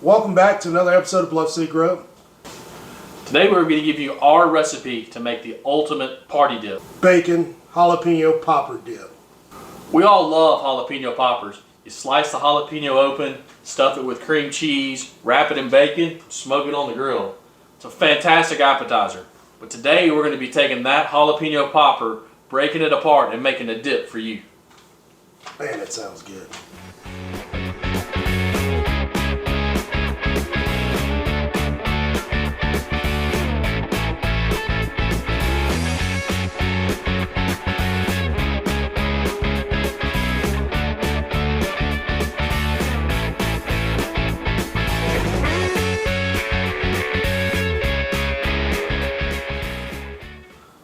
Welcome back to another episode of BluffCityGrub. Today we're going to give you our recipe to make the ultimate party dip. Bacon jalapeno popper dip. We all love jalapeno poppers. You slice the jalapeno open, stuff it with cream cheese, wrap it in bacon, smoke it on the grill. It's a fantastic appetizer. But today we're going to be taking that jalapeno popper, breaking it apart and making a dip for you. Man, that sounds good.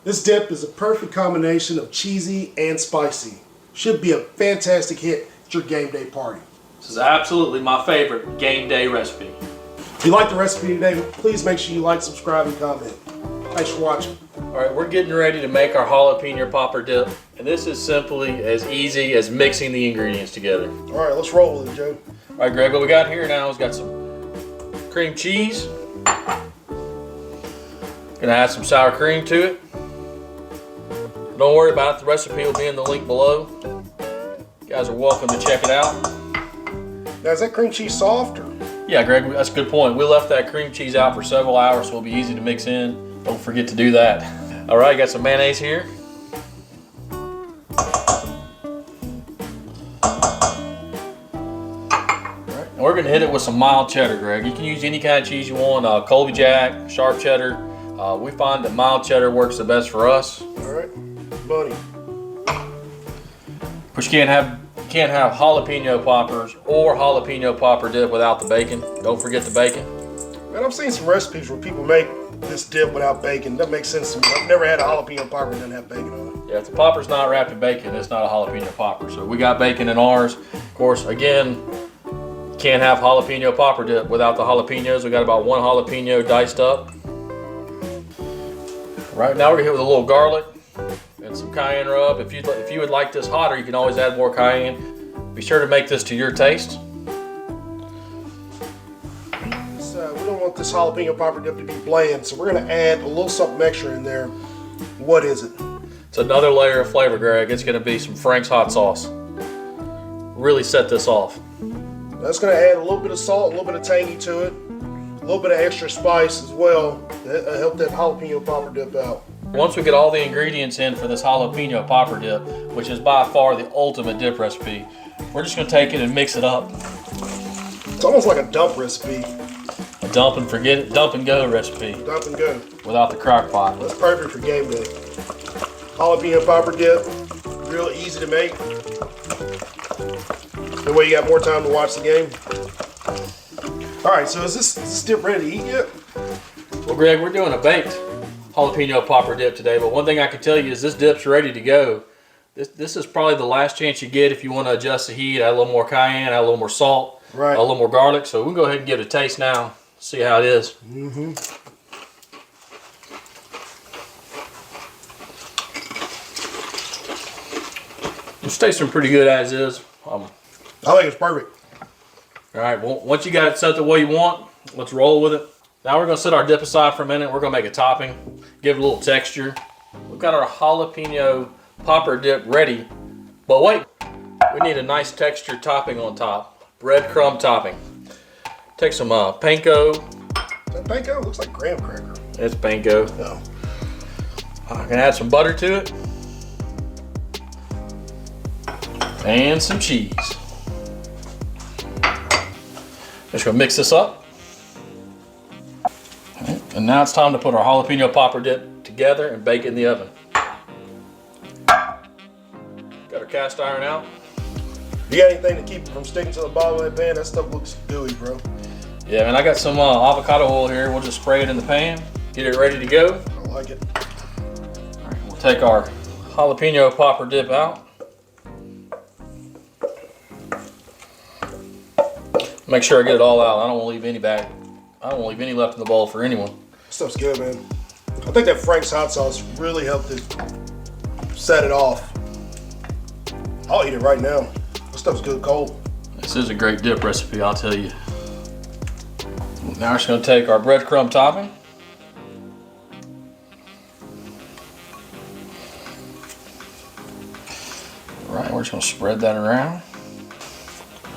This dip is a perfect combination of cheesy and spicy. Should be a fantastic hit at your game day party. This is absolutely my favorite game day recipe. If you like the recipe today, please make sure you like, subscribe, and comment. Thanks for watching. Alright, we're getting ready to make our jalapeno popper dip. And this is simply as easy as mixing the ingredients together. Alright, let's roll with it, Joe. Alright, Greg, what we got here now is got some cream cheese. Gonna add some sour cream to it. Don't worry about it, the recipe will be in the link below. You guys are welcome to check it out. Now, is that cream cheese soft? Or? Yeah, Greg, that's a good point. We left that cream cheese out for several hours, so it'll be easy to mix in. Don't forget to do that. All right, got some mayonnaise here. All right, and we're gonna hit it with some mild cheddar, Greg. You can use any kind of cheese you want, Colby Jack, sharp cheddar. We find that mild cheddar works the best for us. All right, buddy. But you can't have jalapeno poppers or jalapeno popper dip without the bacon. Don't forget the bacon. Man, I've seen some recipes where people make this dip without bacon. That makes sense to me. I've never had a jalapeno popper that doesn't have bacon on it. Yeah, if the popper's not wrapped in bacon, it's not a jalapeno popper. So we got bacon in ours. Of course, again, can't have jalapeno popper dip without the jalapenos. We got about 1 jalapeno diced up. Right now we're gonna hit with a little garlic and some cayenne rub. If you would like this hotter, you can always add more cayenne. Be sure to make this to your taste. We don't want this jalapeno popper dip to be bland, so we're going to add a little something extra in there. What is it? It's another layer of flavor, Greg. It's going to be some Frank's hot sauce. Really set this off. That's going to add a little bit of salt, a little bit of tangy to it, a little bit of extra spice as well to help that jalapeno popper dip out. Once we get all the ingredients in for this jalapeno popper dip, which is by far the ultimate dip recipe, we're just going to take it and mix it up. It's almost like a dump recipe. A dump and forget it, dump and go recipe. Dump and go. Without the crock pot. That's perfect for game day. Jalapeno popper dip, real easy to make. That way you got more time to watch the game. All right, so is this dip ready to eat yet? Well, Greg, we're doing a baked jalapeno popper dip today, but one thing I can tell you is this dip's ready to go. This is probably the last chance you get if you want to adjust the heat, add a little more cayenne, add a little more salt, right, a little more garlic. So we can go ahead and give it a taste now, see how it is. Mm-hmm. It's tasting pretty good as is. I think it's perfect. All right, well, once you got it set the way you want, let's roll with it. Now we're gonna set our dip aside for a minute. We're gonna make a topping, give it a little texture. We've got our jalapeno popper dip ready, but wait, we need a nice textured topping on top. Breadcrumb topping. Take some panko. Is that panko? It looks like graham cracker. It's panko. No. I'm gonna add some butter to it. And some cheese. Just gonna mix this up. All right, and now it's time to put our jalapeno popper dip together and bake it in the oven. Got our cast iron out. You got anything to keep it from sticking to the bottom of that pan? That stuff looks gooey, bro. Yeah, man, I got some avocado oil here. We'll just spray it in the pan, get it ready to go. I like it. All right, we'll take our jalapeno popper dip out. Make sure I get it all out. I don't want to leave any back. I don't want to leave any left in the bowl for anyone. Stuff's good, man. I think that Frank's hot sauce really helped it set it off. I'll eat it right now. This stuff's good cold. This is a great dip recipe, I'll tell you. Now we're just going to take our breadcrumb topping. All right, we're just going to spread that around.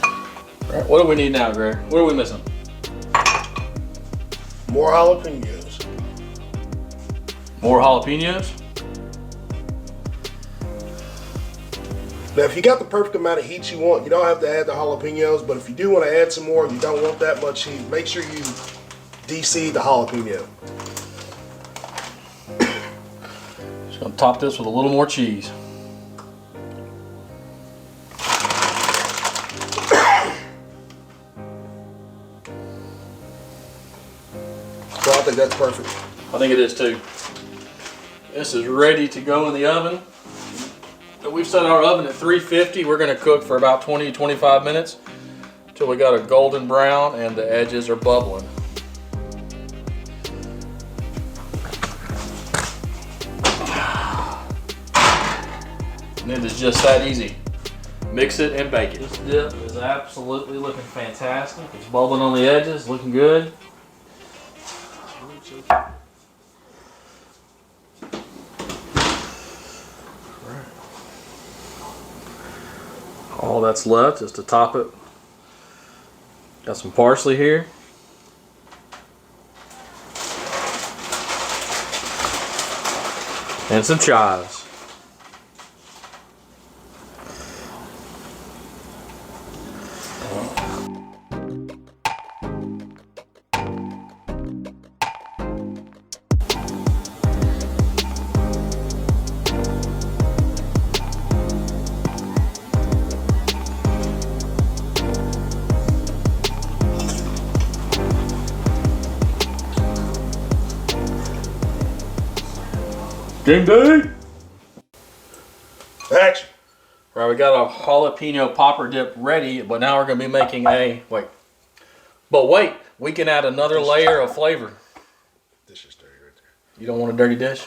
All right, what do we need now, Greg? What are we missing? More jalapenos. More jalapenos? Now, if you got the perfect amount of heat you want, you don't have to add the jalapenos, but if you do want to add some more, you don't want that much heat, make sure you de-seed the jalapeno. Just gonna top this with a little more cheese. So I think that's perfect. I think it is too. This is ready to go in the oven. We've set our oven at 350. We're going to cook for about 20 to 25 minutes until we got a golden brown and the edges are bubbling. And it is just that easy. Mix it and bake it. This dip is absolutely looking fantastic. It's bubbling on the edges, looking good. All that's left is to top it. Got some parsley here. And some chives. Game day! Action. Right, we got a jalapeno popper dip ready, but now we're going to be making a, wait, we can add another layer of flavor. This is dirty right there. You don't want a dirty dish?